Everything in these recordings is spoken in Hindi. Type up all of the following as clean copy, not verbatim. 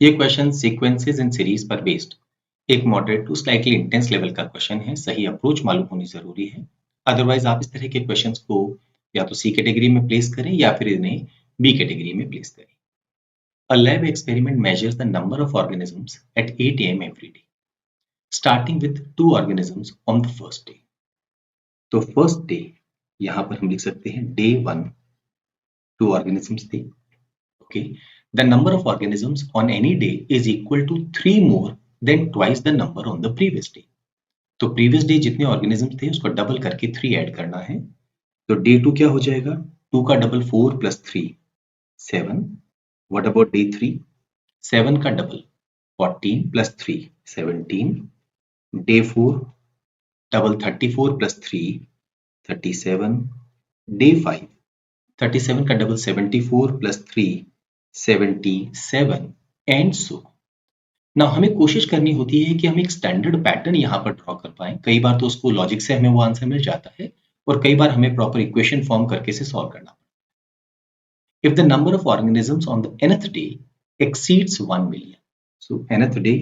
ये क्वेश्चन सीक्वेंसेस इन सीरीज पर बेस्ड एक moderate to slightly intense level का क्वेश्चन है। सही अप्रोच मालूम होनी जरूरी है, अदरवाइज आप इस तरह के क्वेश्चंस को या तो सी कैटेगरी में प्लेस करें या फिर इन्हें बी कैटेगरी में प्लेस करें। A lab experiment measures the number of organisms at 8 a.m. every day, starting with 2 organisms on the first day. तो फर्स्ट डे यहां पर हम लिख सकते हैं डे 1, 2 organisms थे। Okay, the number of organisms on any day is equal to 3 more than twice the number on the previous day. तो प्रीवियस डे जितने ऑर्गेनिज्म थे उसको डबल करके 3 ऐड करना है। तो डे 2 क्या हो जाएगा? 2 का double 4 plus 3 7। What about day 3? 7 का double 14 plus 3 17। Day 4 double 34 plus 3 37। Day 5 37 का डबल 74 प्लस 3 77 एंड सो। ना हमें कोशिश करनी होती है कि हम एक स्टैंडर्ड पैटर्न यहाँ पर ड्रॉ कर पाए। कई बार तो उसको लॉजिक से हमें वो आंसर मिल जाता है और कई बार हमें प्रॉपर इक्वेशन फॉर्म करके से सॉल्व करना पड़ता है। If the number of organisms on the nth day exceeds 1 million, so nth day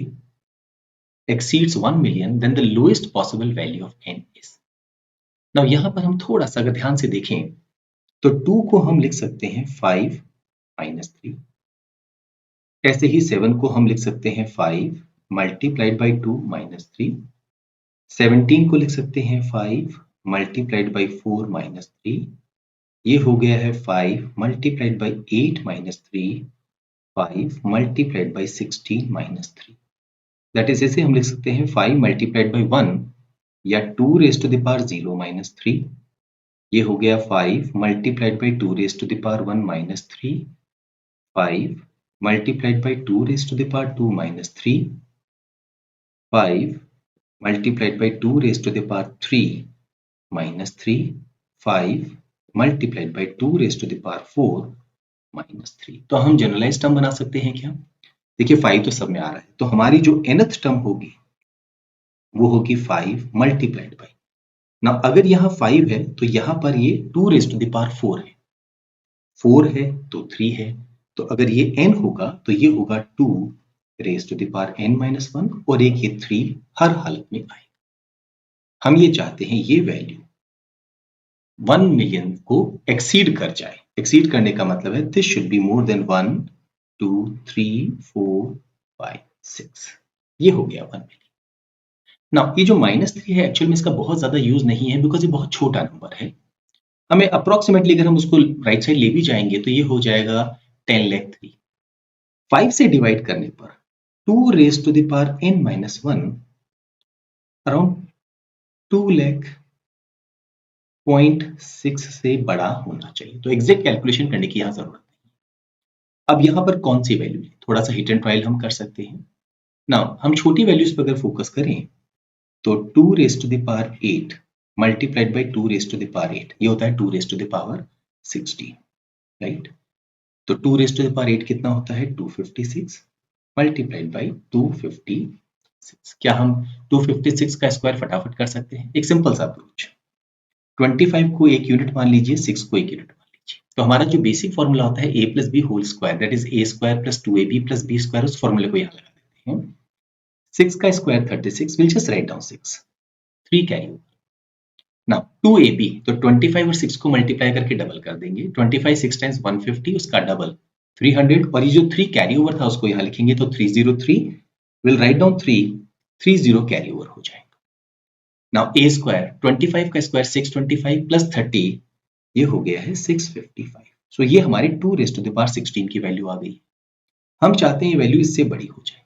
exceeds 1 million, then the lowest possible value of n is. now यहाँ पर हम थोड़ा सा अगर ध्यान से देखें तो 2 को हम लिख सकते हैं 5 minus 3। ऐसे ही 7 को हम लिख सकते हैं 5 मल्टीप्लाइड बाई 2 माइनस 3। 17 को लिख सकते हैं 5 मल्टीप्लाइड बाई 4 माइनस 3। ये हो गया है 5 multiplied by 8 minus 3, 5 multiplied by 16 minus 3। That is ऐसे हम लिख सकते हैं 5 मल्टीप्लाइड बाई 1 या 2 raise to the power 0 minus 3। ये हो गया 5 multiplied by 2 raise to the power 1 minus 3, 5 multiplied by 2 raised to the power 2 minus 3, 5 multiplied by 2 raised to the power 3 minus 3, 5 multiplied by 2 raised to the power 4 minus 3। तो हम जनरलाइज टर्म बना सकते हैं क्या? देखिए 5 तो सब में आ रहा है, तो हमारी जो nth टर्म होगी वो होगी 5 मल्टीप्लाइड बाई। ना अगर यहाँ 5 है तो यहाँ पर ये 2 रेज टू द पावर 4 है, 4 है तो 3 है, तो अगर ये n होगा तो ये होगा 2 raise to the power n minus 1 और एक ये 3 हर हालत में आएगा। हम ये चाहते हैं ये वैल्यू 1 मिलियन को एक्सीड कर जाए। एक्सीड करने का मतलब है this should be more than 1 2 3 4 5 6। ये हो गया 1 मिलियन। ना ये जो माइनस 3 है एक्चुअल में इसका बहुत ज्यादा यूज नहीं है बिकॉज ये बहुत छोटा नंबर है। हमें अप्रोक्सीमेटली अगर हम उसको राइट साइड ले भी जाएंगे तो ये हो जाएगा 10 लाख 3। 5 से डिवाइड करने पर 2 raise to the power n minus 1 around 2 lakh 0.6 से बड़ा होना चाहिए। तो एग्जैक्ट कैलकुलेशन करने की यहाँ जरूरत नहीं। अब यहाँ पर कौन सी वैल्यू है, थोड़ा सा हिट एंड ट्रायल हम कर सकते हैं ना। हम छोटी वैल्यूज पर अगर फोकस करें तो 2 raise to the power 8 multiplied by 2 raise to the power 8, ये होता है 2 raise to the power 16, right. तो 2 रेज टू द पावर 8 कितना होता है 256 मल्टीप्लाइड बाई 256। क्या हम 256 का स्क्वायर फटाफट कर सकते हैं? एक सिंपल सा अप्रोच, 25 को एक यूनिट मान लीजिए, 6 को एक यूनिट मान लीजिए। तो हमारा जो बेसिक फॉर्मूला होता है a plus B whole square, that is a square plus 2ab plus b square, उस फॉर्मूले को यहाँ लगा देते हैं। 6 का square 36, will just write down 6, 3 carry over. Now 2ab, तो 25 और 6 को मल्टीप्लाई करके डबल कर देंगे। 25 6 टाइम्स 150, उसका डबल 300, और ये जो 3 कैरी ओवर था उसको यहाँ लिखेंगे तो 303, will write down 330 carry over हो जाएगा। नाउ a स्क्वायर, 25 का स्क्वायर 625 प्लस 30, ये हो गया है 655। सो ये हमारी 2 रेज टू द पावर 16 की वैल्यू आ गई। हम चाहते हैं ये वैल्यू इससे बड़ी हो जाए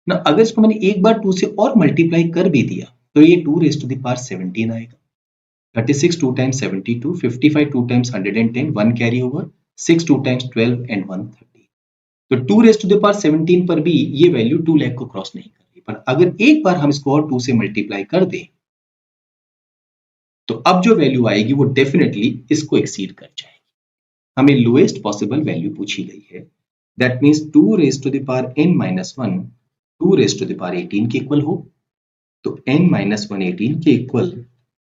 ना। अगर इसको मैंने एक बार 2 से और मल्टीप्लाई कर भी दिया तो ये 2 रेज टू द पावर 17 आएगा। 36 2 times 72, 55 2 times 110, 1 carry over, 6 2 times 12 and 130। तो 2 रेज टू द पावर 17 पर भी ये वैल्यू 2 लाख को क्रॉस नहीं कर रही, पर अगर एक बार हम इसको और 2 से मल्टीप्लाई कर दें तो अब जो वैल्यू आएगी वो डेफिनेटली इसको एक्सीड कर जाएगी। हमें लोएस्ट पॉसिबल वैल्यू पूछी गई है, that means 2 raise to the power n minus 1 2 raise to the power 18 के इक्वल हो। तो n माइनस 1 18 के इक्वल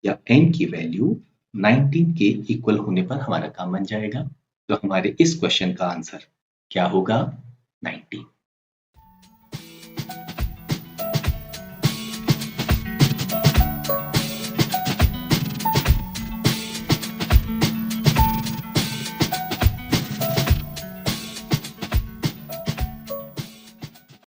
या n की वैल्यू 19 के इक्वल होने पर हमारा काम बन जाएगा। तो हमारे इस क्वेश्चन का आंसर क्या होगा? 19।